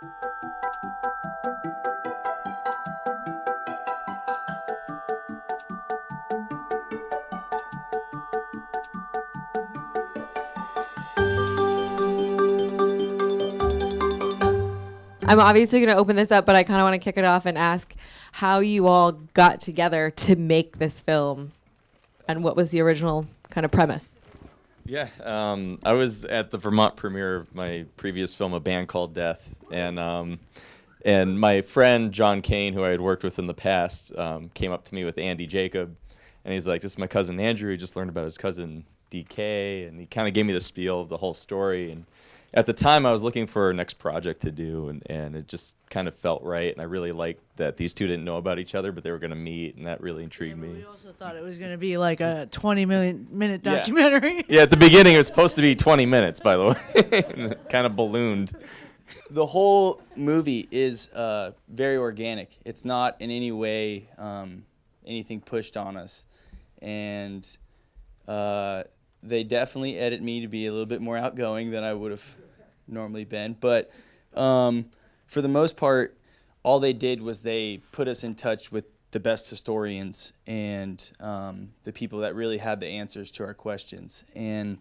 I'm obviously going to open this up, but I kind of want to kick it off and ask how you all got together to make this film and what was the original kind of premise. Yeah, I was at the Vermont premiere of my previous film, A Band Called Death, and my friend John Kane, who I had worked with in the past, came up to me with Andy Jacob, and he's like, "This is my cousin Andrew. He just learned about his cousin DK," and he kind of gave me the spiel of the whole story. And at the time, I was looking for a next project to do, and it just kind of felt right. And I really liked that these two didn't know about each other, but they were going to meet, and that really intrigued me. We also thought it was going to be like a 20-minute documentary. Yeah, at the beginning, it was supposed to be 20 minutes, by the way. It kind of ballooned. The whole movie is very organic. It's not in any way anything pushed on us. And they definitely edit me to be a little bit more outgoing than I would have normally been. But for the most part, all they did was they put us in touch with the best historians and the people that really had the answers to our questions. And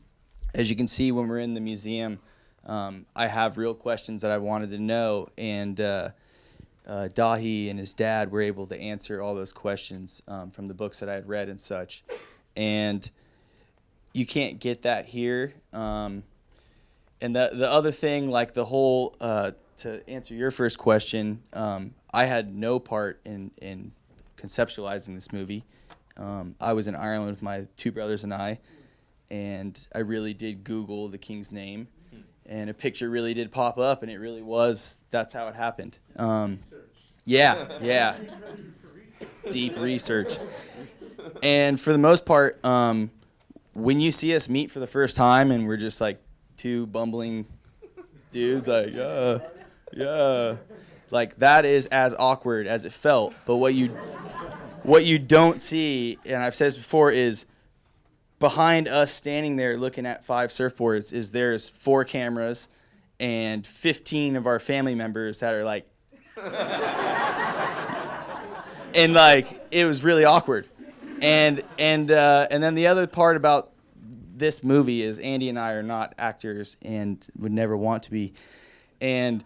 as you can see when we're in the museum, I have real questions that I wanted to know, and Dahi and his dad were able to answer all those questions from the books that I had read and such. And you can't get that here. And the other thing, like the whole, to answer your first question, I had no part in conceptualizing this movie. I was in Ireland with my two brothers and I really did Google the king's name, and a picture really did pop up, and it really was, that's how it happened. Yeah. Deep research. And for the most part, when you see us meet for the first time and we're just like two bumbling dudes, like, yeah, like that is as awkward as it felt. But what you don't see, and I've said this before, is behind us standing there looking at 5 surfboards is there's 4 cameras and 15 of our family members that are like, and like it was really awkward. And then the other part about this movie is Andy and I are not actors and would never want to be. And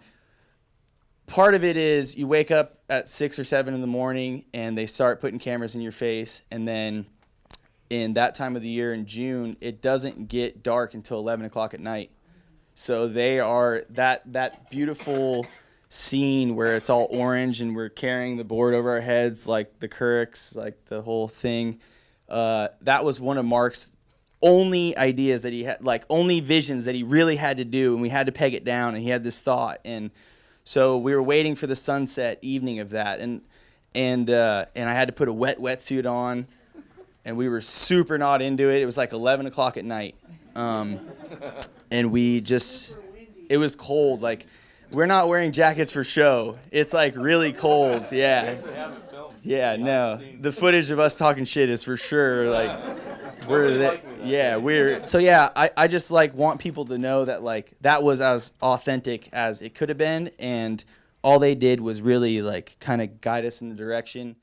part of it is you wake up at 6 or 7 in the morning and they start putting cameras in your face, and then in that time of the year in June, it doesn't get dark until 11 o'clock at night. So they are that beautiful scene where it's all orange and we're carrying the board over our heads, like the Kurricks, like the whole thing. That was one of Mark's only ideas that he had, like only visions that he really had to do, and we had to peg it down, and he had this thought. And so we were waiting for the sunset evening of that, and I had to put a wetsuit on, and we were super not into it. It was like 11 o'clock at night, and it was cold. Like, we're not wearing jackets for show. It's like really cold. Yeah. Yeah, no. The footage of us talking shit is for sure like I just like want people to know that like that was as authentic as it could have been, and all they did was really like kind of guide us in the direction.